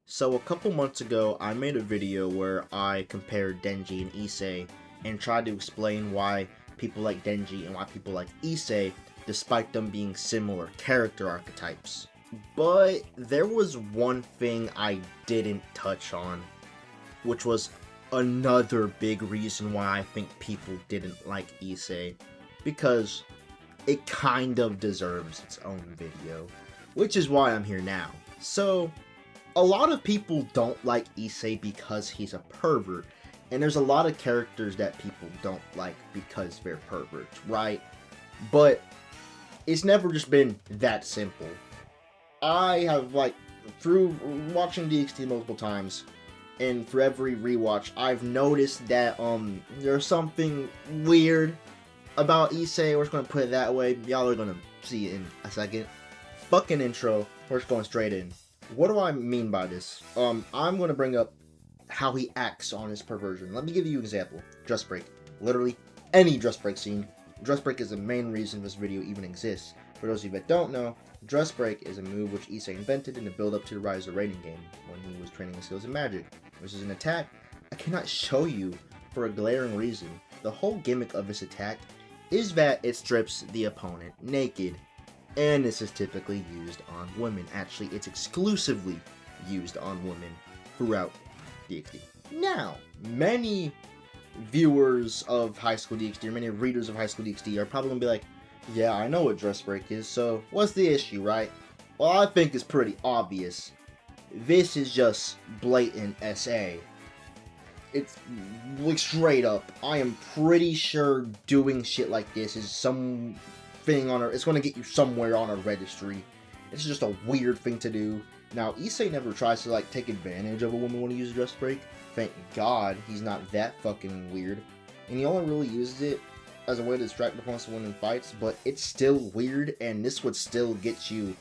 So a couple months ago, I made a video where I compared Denji and Issei and tried to explain why people like Denji and why people like Issei, despite them being similar character archetypes. But there was one thing I didn't touch on, which was another big reason why I think people didn't like Issei, because it kind of deserves its own video, which is why I'm here now. So, a lot of people don't like Issei because he's a pervert, and there's a lot of characters that people don't like because they're perverts, right? But it's never just been that simple. I have, through watching DxD multiple times, and for every rewatch, I've noticed that, there's something weird about Issei. We're just gonna put it that way. Y'all are gonna see it in a second. Fucking intro. We're just going straight in. What do I mean by this? I'm going to bring up how he acts on his perversion. Let me give you an example. Dress break. Literally any dress break scene. Dress break is the main reason this video even exists. For those of you that don't know, dress break is a move which Issei invented in the build up to the Rise of the Rating game when he was training his skills in magic. This is an attack I cannot show you for a glaring reason. The whole gimmick of this attack is that it strips the opponent naked. And this is typically used on women. Actually, it's exclusively used on women throughout DxD. Now, many viewers of High School DxD, or many readers of High School DxD are probably going to be like, yeah, I know what dress break is, so what's the issue, right? Well, I think it's pretty obvious. This is just blatant SA. It's like straight up. I am pretty sure doing shit like this is some thing on it's going to get you somewhere on a registry. It's just a weird thing to do. Now, Issei never tries to take advantage of a woman when he uses dress break. Thank God he's not that fucking weird. And he only really uses it as a way to distract opponents when in fights, but it's still weird, and this would still get you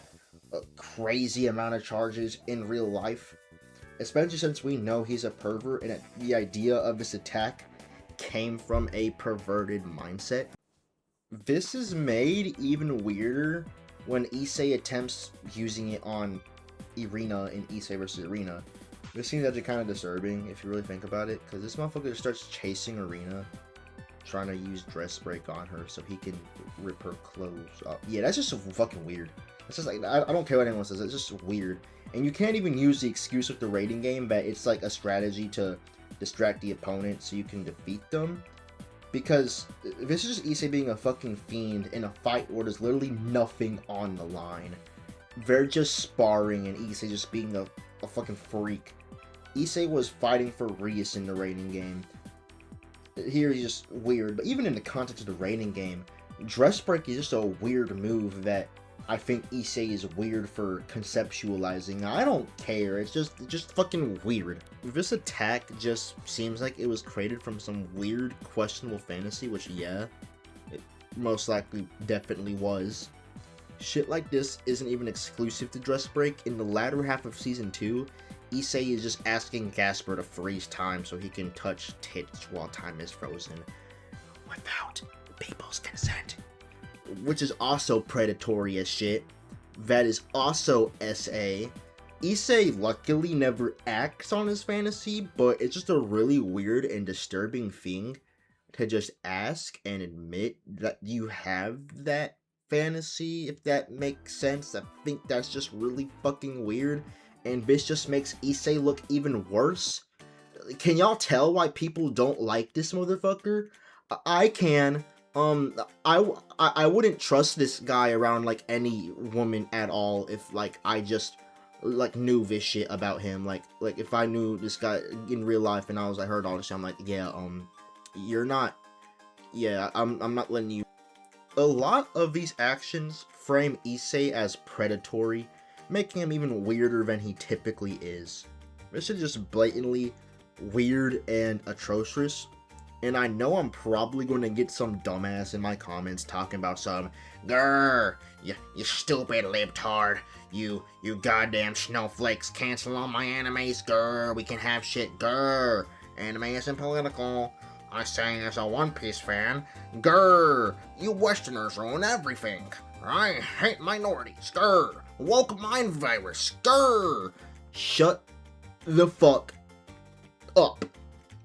a crazy amount of charges in real life. Especially since we know he's a pervert, and the idea of this attack came from a perverted mindset. This is made even weirder when Issei attempts using it on Irina in Issei vs. Irina. This seems actually kind of disturbing if you really think about it, because this motherfucker starts chasing Irina, trying to use dress break on her so he can rip her clothes up. Yeah, that's just so fucking weird. It's just I don't care what anyone says, it's just weird. And you can't even use the excuse of the rating game that it's like a strategy to distract the opponent so you can defeat them. Because this is just Issei being a fucking fiend in a fight where there's literally nothing on the line. They're just sparring and Issei just being a fucking freak. Issei was fighting for Rias in the rating game. Here he's just weird, but even in the context of the rating game, dress break is just a weird move that I think Issei is weird for conceptualizing. I don't care, it's just fucking weird. This attack just seems like it was created from some weird, questionable fantasy, which yeah, it most likely definitely was. Shit like this isn't even exclusive to dress break. In the latter half of season 2, Issei is just asking Casper to freeze time so he can touch tits while time is frozen without people's consent. Which is also predatory as shit. That is also SA. Issei luckily never acts on his fantasy, but it's just a really weird and disturbing thing to just ask and admit that you have that fantasy, if that makes sense. I think that's just really fucking weird, and this just makes Issei look even worse. Can y'all tell why people don't like this motherfucker? I can. I wouldn't trust this guy around any woman at all if I just knew this shit about him. Like if I knew this guy in real life and I heard all this shit, I'm like, yeah, you're not, yeah, I'm not letting you. A lot of these actions frame Issei as predatory, making him even weirder than he typically is. This is just blatantly weird and atrocious. And I know I'm probably going to get some dumbass in my comments talking about some, grrr, you stupid libtard, you goddamn snowflakes, cancel all my animes, grrr, we can have shit, grrr, anime isn't political, I say as a One Piece fan, grrr, you westerners ruin everything, I hate minorities, grrr, woke mind virus, grrr, shut the fuck up.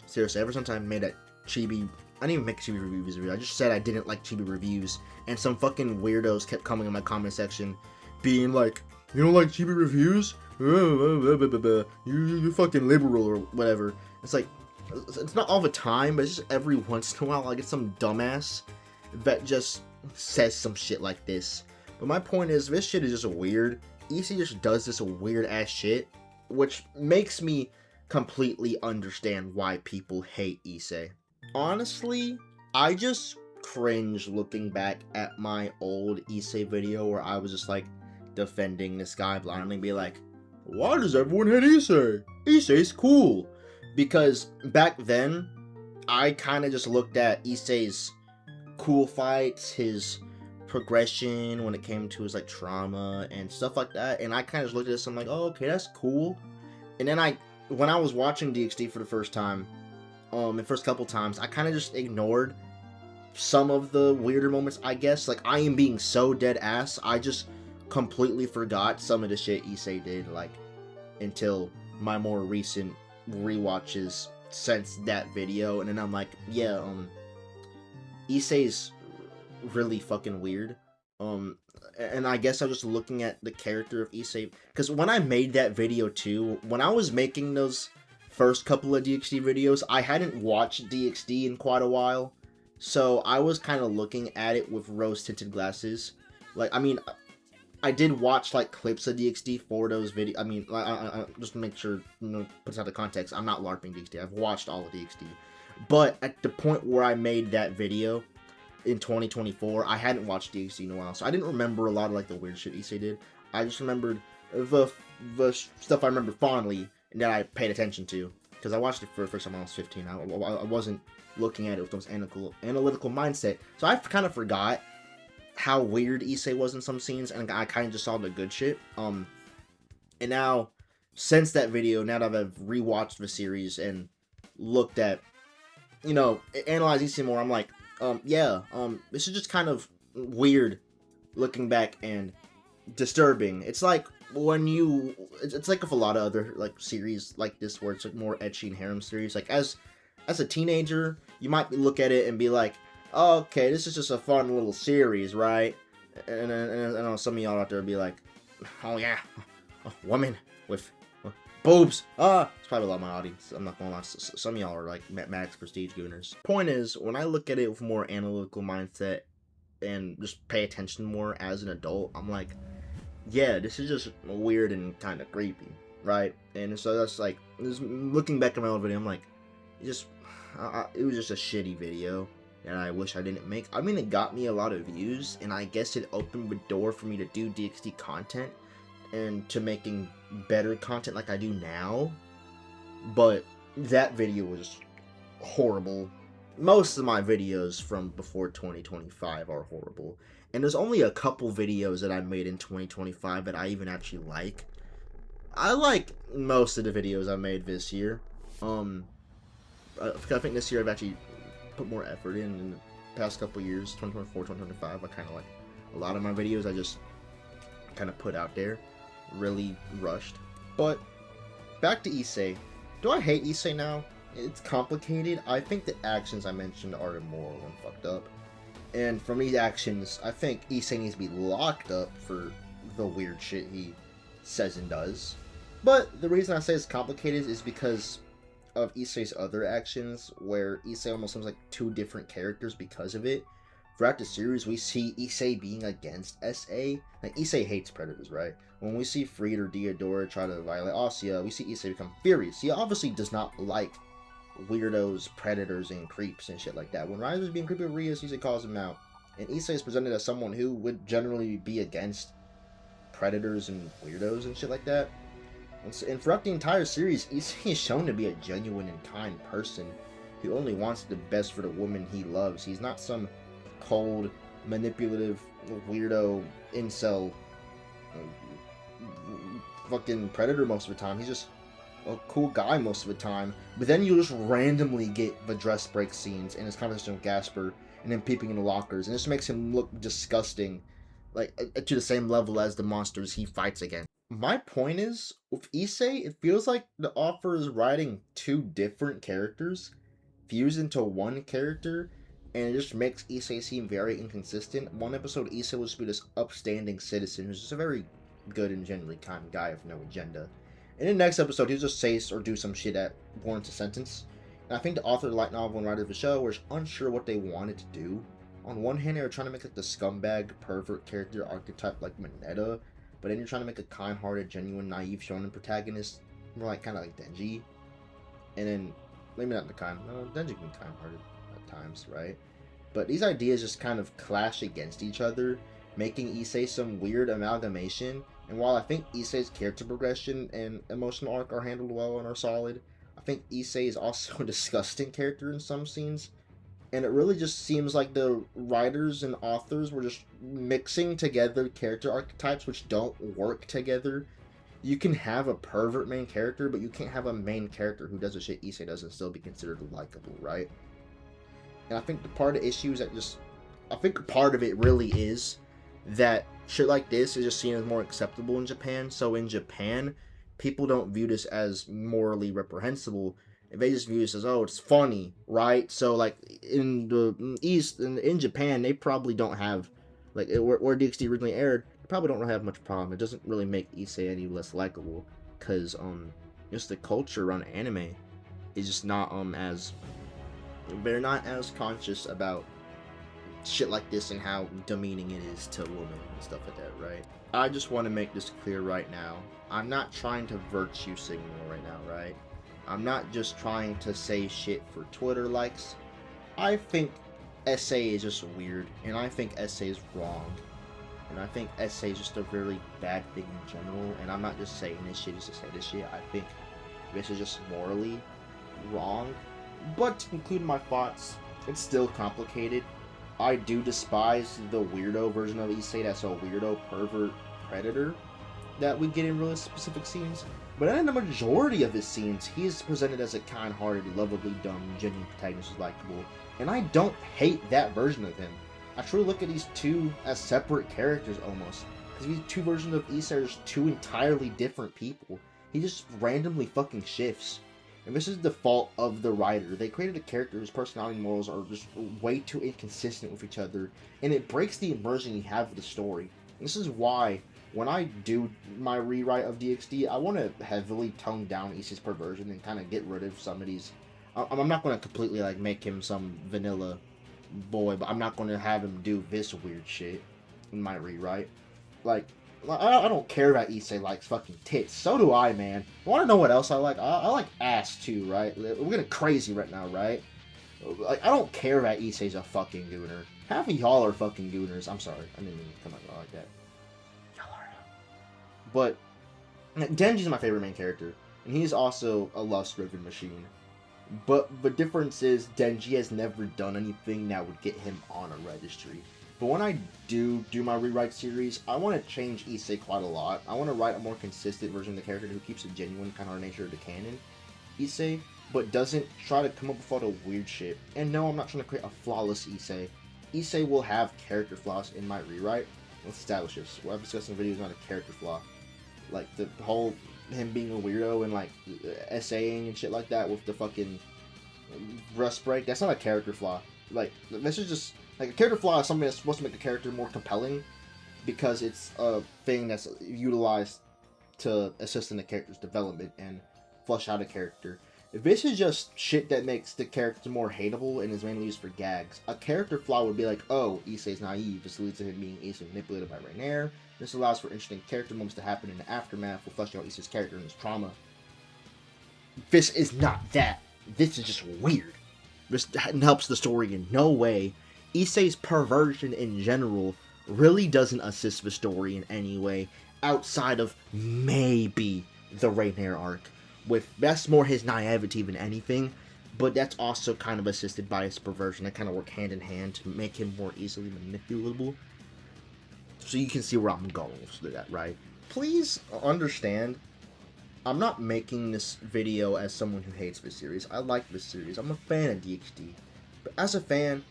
Seriously, ever since I made that chibi, I didn't even make chibi reviews. I just said I didn't like chibi reviews, and some fucking weirdos kept coming in my comment section, being like, "You don't like chibi reviews? You fucking liberal," or whatever. It's like, it's not all the time, but it's just every once in a while I get some dumbass that just says some shit like this. But my point is, this shit is just weird. Issei just does this weird ass shit, which makes me completely understand why people hate Issei. Honestly, I just cringe looking back at my old Issei video where I was just like defending this guy blindly and be like, why does everyone hate Issei? Issei's cool. Because back then, I kind of just looked at Issei's cool fights, his progression when it came to his like trauma and stuff like that, and I kind of just looked at this and I'm like, oh, okay, that's cool. And then when I was watching DxD for the first time, the first couple times, I kind of just ignored some of the weirder moments, I guess. Like, I am being so dead ass, I just completely forgot some of the shit Issei did, like, until my more recent rewatches since that video. And then I'm like, yeah, Issei's really fucking weird. And I guess I was just looking at the character of Issei, because when I made that video too, when I was making those first couple of DxD videos, I hadn't watched DxD in quite a while, so I was kind of looking at it with rose-tinted glasses. Like, I mean, I did watch like clips of DxD for those videos. I mean, I just to make sure, you know, puts out the context, I'm not LARPing DxD. I've watched all of DxD, but at the point where I made that video in 2024, I hadn't watched DxD in a while, so I didn't remember a lot of like the weird shit Issei did. I just remembered the stuff I remember fondly and that I paid attention to, because I watched it for the first time when I was 15. I wasn't looking at it with those analytical mindset, so I kind of forgot how weird Issei was in some scenes, and I kind of just saw the good shit. And now, since that video, now that I've rewatched the series and looked at, you know, analyzed Issei more, I'm like, this is just kind of weird looking back and disturbing. It's like when it's like with a lot of other like series like this where it's like more ecchi and harem series. Like as a teenager, you might look at it and be like, oh, okay, this is just a fun little series, right? And I know some of y'all out there be like, oh yeah, a woman with boobs. It's probably a lot of my audience. I'm not gonna lie. Some of y'all are like max prestige gooners. Point is, when I look at it with a more analytical mindset and just pay attention more as an adult, I'm like, yeah, this is just weird and kind of creepy, right? And so that's like, just looking back at my old video, I'm like, it was just a shitty video that I wish I didn't make. I mean, it got me a lot of views, and I guess it opened the door for me to do DxD content and to making better content like I do now. But that video was horrible. Most of my videos from before 2025 are horrible, and there's only a couple videos that I made in 2025 that I even actually like. I like most of the videos I made this year. I think this year I've actually put more effort in the past couple years. 2024, 2025, I kind of like a lot of my videos I just kind of put out there, really rushed. But back to Issei. Do I hate Issei now? It's complicated. I think the actions I mentioned are immoral and fucked up, and from these actions, I think Issei needs to be locked up for the weird shit he says and does. But the reason I say it's complicated is because of Issei's other actions, where Issei almost seems like two different characters because of it. Throughout the series, we see Issei being against SA. Like, Issei hates predators, right? When we see Fried or Diodora try to violate Asya, we see Issei become furious. He obviously does not like weirdos, predators, and creeps and shit like that. When Rise is being creepy with Rias, Issei calls him out. And Issei is presented as someone who would generally be against predators and weirdos and shit like that. And throughout the entire series, Issei is shown to be a genuine and kind person who only wants the best for the woman he loves. He's not some cold, manipulative, weirdo, incel, fucking predator most of the time. He's just a cool guy most of the time. But then you just randomly get the dress break scenes and his conversation with Gasper and him peeping in the lockers. And this makes him look disgusting, like to the same level as the monsters he fights against. My point is, with Issei, it feels like the author is writing two different characters fused into one character, and it just makes Issei seem very inconsistent. One episode, Issei was to be this upstanding citizen who's just a very good and generally kind guy with no agenda. In the next episode, he'll just say or do some shit that warrants a sentence. And I think the author of the light novel and writer of the show were unsure what they wanted to do. On one hand, they were trying to make like the scumbag, pervert character archetype like Mineta, but then you're trying to make a kind-hearted, genuine, naive shonen protagonist, more like kind of like Denji. And then maybe not the kind. No, Denji can be kind-hearted at times, right? But these ideas just kind of clash against each other, making Issei some weird amalgamation. And while I think Issei's character progression and emotional arc are handled well and are solid, I think Issei is also a disgusting character in some scenes. And it really just seems like the writers and authors were just mixing together character archetypes which don't work together. You can have a pervert main character, but you can't have a main character who does the shit Issei does and still be considered likable, right? And I think the part of the issue is that I think part of it really is that shit like this is just seen as more acceptable in Japan. So in Japan, people don't view this as morally reprehensible. They just view this as, oh, it's funny, right? So like in the East, in Japan, they probably don't have, like where DxD originally aired, they probably don't really have much problem. It doesn't really make Issei any less likable, because just the culture around anime is just not as, they're not as conscious about shit like this and how demeaning it is to women and stuff like that, right? I just want to make this clear right now. I'm not trying to virtue signal right now, right? I'm not just trying to say shit for Twitter likes. I think Issei is just weird, and I think Issei is wrong. And I think Issei is just a really bad thing in general, and I'm not just saying this shit just to say this shit. I think this is just morally wrong. But to conclude my thoughts, it's still complicated. I do despise the weirdo version of Issei that's a weirdo pervert predator that we get in really specific scenes. But in the majority of his scenes, he is presented as a kind-hearted, lovably dumb, genuine protagonist who's likable. And I don't hate that version of him. I truly look at these two as separate characters almost. Because these two versions of Issei are just two entirely different people. He just randomly fucking shifts. And this is the fault of the writer. They created a character whose personality and morals are just way too inconsistent with each other. And it breaks the immersion you have with the story. And this is why, when I do my rewrite of DxD, I want to heavily tone down Issei's perversion and kind of get rid of some of these. I'm not going to completely like make him some vanilla boy, but I'm not going to have him do this weird shit in my rewrite. Like, I don't care about Issei likes fucking tits. So do I, man. Want to know what else I like? I like ass too, right? We're getting crazy right now, right? Like, I don't care that Issei's a fucking gooner. Half of y'all are fucking gooners. I'm sorry. I didn't mean to come out like that. But Denji's my favorite main character, and he's also a lust-driven machine. But the difference is Denji has never done anything that would get him on a registry. But when I do my rewrite series, I want to change Issei quite a lot. I want to write a more consistent version of the character who keeps a genuine kind of nature of the canon Issei, but doesn't try to come up with all the weird shit. And no, I'm not trying to create a flawless Issei. Issei will have character flaws in my rewrite. Let's establish this. What I've discussed in the video is not a character flaw. Like, the whole him being a weirdo and, like, essaying and shit like that with the fucking rust break, that's not a character flaw. Like, this is just, like, a character flaw is something that's supposed to make the character more compelling because it's a thing that's utilized to assist in the character's development and flesh out a character. If this is just shit that makes the character more hateable and is mainly used for gags, a character flaw would be like, oh, Issei's naive. This leads to him being easily manipulated by Rainier. This allows for interesting character moments to happen in the aftermath while fleshing out Issei's character and his trauma. This is not that. This is just weird. This helps the story in no way. Issei's perversion in general really doesn't assist the story in any way outside of maybe the Rainier arc. That's more his naivety than anything, but that's also kind of assisted by his perversion. They kind of work hand in hand to make him more easily manipulable. So you can see where I'm going with that, right? Please understand, I'm not making this video as someone who hates this series. I like this series. I'm a fan of DxD. But as a fan,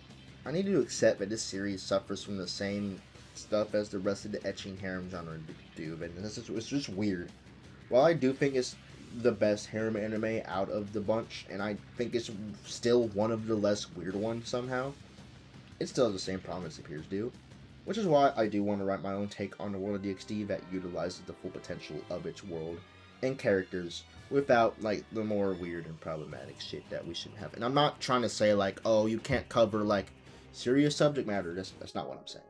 I need to accept that this series suffers from the same stuff as the rest of the etching harem genre do, and it's just weird. While I do think it's the best harem anime out of the bunch, and I think it's still one of the less weird ones somehow, it still has the same problem as the peers do. Which is why I do want to write my own take on the world of DxD that utilizes the full potential of its world and characters without like the more weird and problematic shit that we shouldn't have. And I'm not trying to say like, oh, you can't cover like serious subject matter. That's not what I'm saying.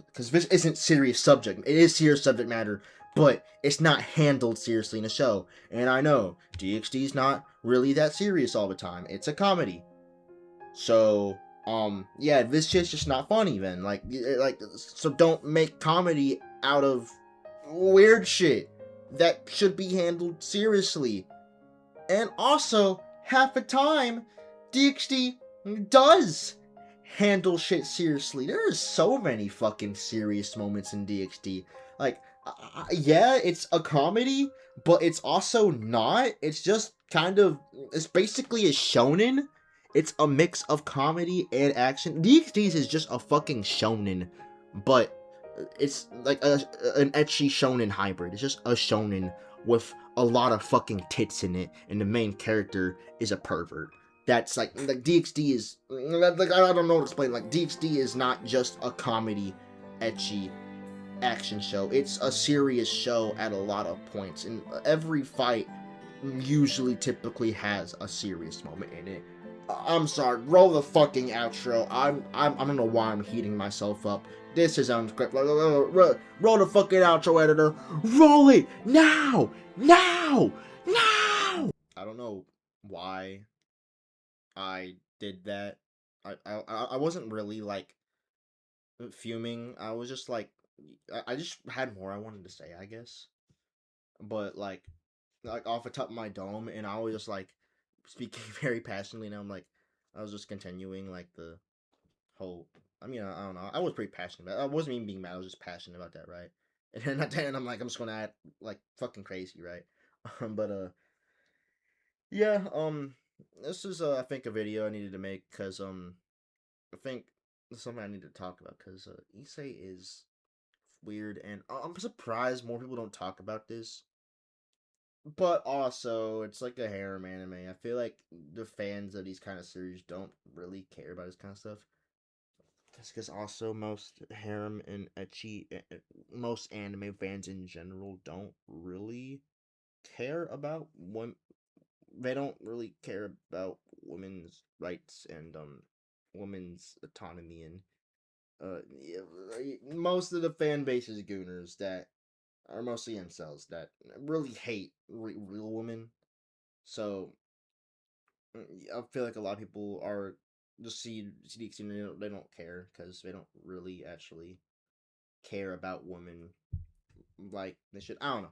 Because this isn't serious subject. It is serious subject matter, but it's not handled seriously in a show. And I know DxD is not really that serious all the time. It's a comedy. So, yeah, this shit's just not funny then. So don't make comedy out of weird shit that should be handled seriously. And also, half the time, DxD does handle shit seriously. There are so many fucking serious moments in DxD. Like, yeah, it's a comedy, but it's also not. It's just kind of, it's basically a shonen. It's a mix of comedy and action. DxD's is just a fucking shonen, but it's like an ecchi shonen hybrid. It's just a shonen with a lot of fucking tits in it, and the main character is a pervert. That's like DxD is like I don't know what to explain. Like DxD is not just a comedy, ecchi action show. It's a serious show at a lot of points, and every fight usually typically has a serious moment in it. I'm sorry, roll the fucking outro. I don't know why I'm heating myself up. This is unscripted. Roll the fucking outro, editor. Roll it now, now, now. I don't know why I did that. I wasn't really like fuming. I was just like, I just had more I wanted to say, I guess. But like off the top of my dome, and I was just like speaking very passionately, and I'm like, I was just continuing like the whole. I mean, I don't know. I was pretty passionate about it. I wasn't even being mad. I was just passionate about that, right? And then at the end, I'm like, I'm just gonna act like fucking crazy, right? But yeah. This is I think a video I needed to make because I think it's something I need to talk about because Issei is weird, and I'm surprised more people don't talk about this. But also, it's like a harem anime. I feel like the fans of these kind of series don't really care about this kind of stuff. That's because also most harem and ecchi, most anime fans in general don't really care about they don't really care about women's rights and women's autonomy, and yeah, most of the fan base is gooners that are mostly incels that really hate real women. So I feel like a lot of people are just see the extreme, they don't care because they don't really actually care about women like they should. I don't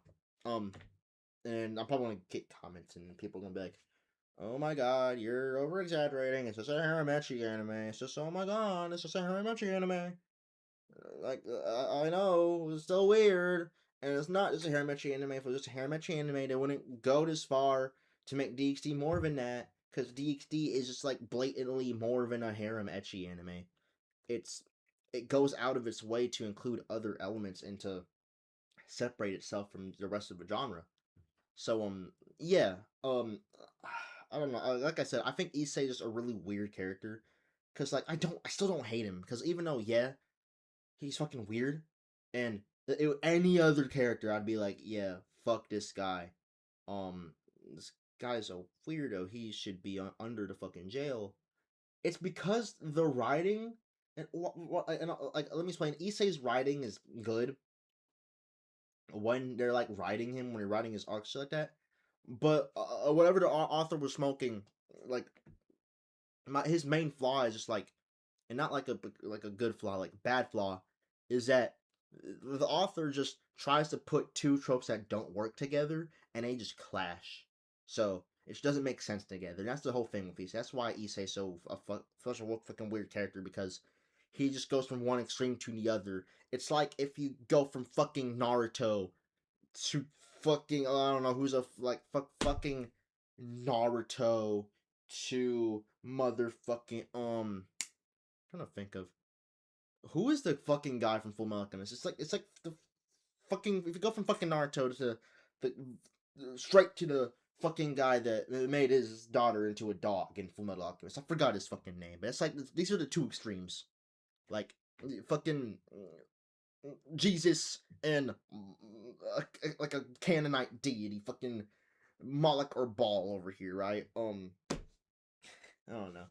know. And I'm probably gonna get comments and people are gonna be like, "Oh my god, you're over exaggerating. It's just a haramechi anime. It's just oh my god, it's just a haramechi anime." Like I know it's so weird, and it's not just a haramechi anime. If it was just a haramechi anime, they wouldn't go this far to make DxD more than that, because DxD is just like blatantly more than a harem ecchi anime. It's it goes out of its way to include other elements and to separate itself from the rest of the genre. So yeah, I don't know. Like I said, I think Issei is just a really weird character, because like I still don't hate him, because even though yeah he's fucking weird, and any other character I'd be like, yeah, fuck this guy. Um, this guy's a weirdo. He should be under the fucking jail. It's because the writing and like let me explain. Issei's writing is good when they're like writing him when they're writing his arcs like that. But whatever the author was smoking, like his main flaw is just like, and not like a good flaw, like bad flaw, is that the author just tries to put two tropes that don't work together and they just clash. So it just doesn't make sense together. That's the whole thing with Issei. That's why Issei's so such a fucking weird character, because he just goes from one extreme to the other. It's like if you go from fucking Naruto to fucking I don't know who's a like fucking Naruto to motherfucking trying to think of. Who is the fucking guy from Full Metal Alchemist? It's like the fucking, if you go from fucking Naruto to the straight to the fucking guy that made his daughter into a dog in Full Metal Alchemist. I forgot his fucking name, but it's like these are the two extremes. Like fucking Jesus and like a Canaanite deity, fucking Moloch or Baal over here, right? I don't know,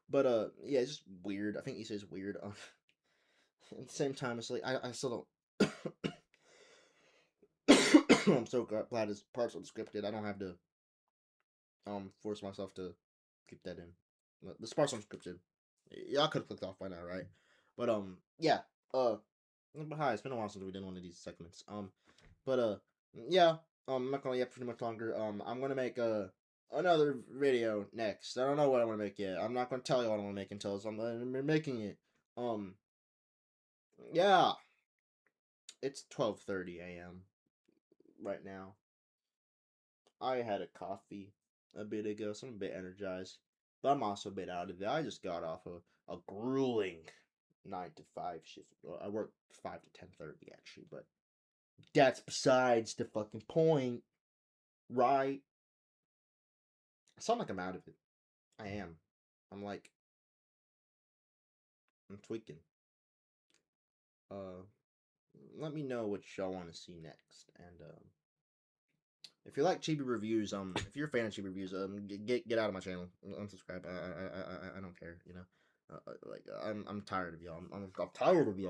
but yeah, it's just weird. I think Issei is weird. At the same time, it's like I still don't. I'm so glad it's partial scripted. I don't have to force myself to keep that in. The sparse unscripted. Y'all could have clicked off by now, right? But yeah. But hi, it's been a while since we did one of these segments. But yeah. I'm not gonna yet pretty much longer. I'm gonna make another video next. I don't know what I want to make yet. I'm not gonna tell you what I want to make until I'm making it. Um, yeah. It's 12:30 a.m. right now. I had a coffee a bit ago, so I'm a bit energized. But I'm also a bit out of it. I just got off a grueling 9 to 5 shift. Well, I worked 5 to 10:30 actually, but that's besides the fucking point, right? I sound like I'm out of it. I am. I'm like, I'm tweaking. Uh, Let me know what y'all want to see next, and if you like chibi reviews, if you're a fan of chibi reviews, get out of my channel, unsubscribe. I don't care, you know. Like I'm tired of y'all. I'm tired of y'all.